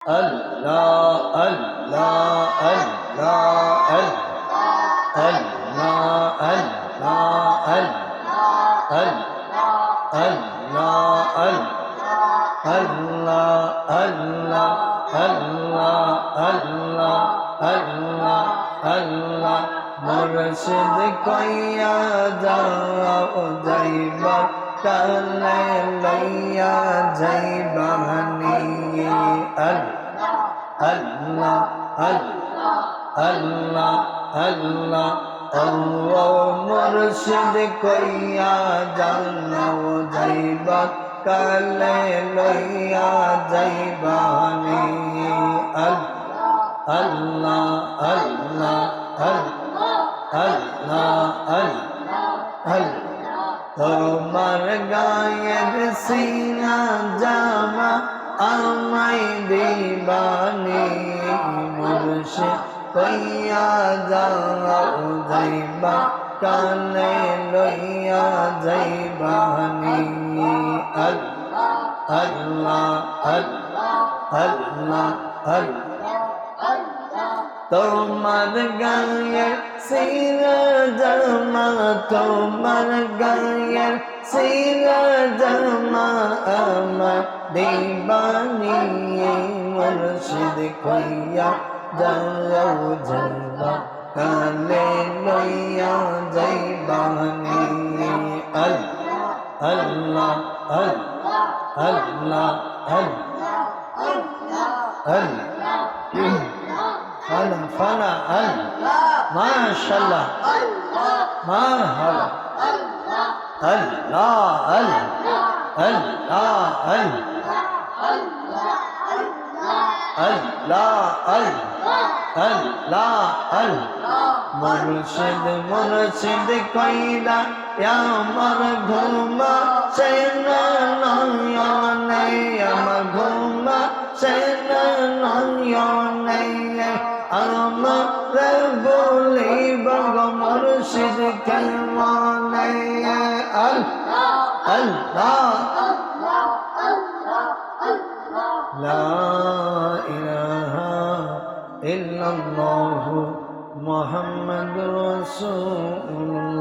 Allah, Allah, Allah, Allah, Allah, Allah, মুর্শিদ কইয়া যাও যাইবার কালে লইয়া যাইবানি আল্লাহ আল্লাহ আল্লাহ আল্লাহ ও মুর্শিদ কইয়া যাও যাইবার কালে লইয়া যাইবানি আল্লাহ আল্লাহ আল্লাহ তোমার গায়ের সিনা জামা আমায় দিবানি মুর্শিদ কইয়া যাও যাইবা কালে লইয়া যাইবানি আল্লাহ আল্লাহ আল্লাহ তোমার গায়ের সিরা জামা তোমার গায়ের সিরা জামা আমার দিবানি মুর্শিদ কইয়া যাও যাইবা কালে লইয়া যাইবানি আল্লাহ আল্লাহ আল্লাহ আল্লাহ فلا فلا ما شاء الله ما هلا الله মুর্শিদ মুর্শিদ কইলা আমার ঘুমা সেনা নয়নে আমার ঘুমা সেনা নয়নে আমার বলিব মুর্শিদ কেমনে আল্লাহ লা ইলাহা ইল্লাল্লাহু মুহাম্মাদুর রাসূলুল্লাহ।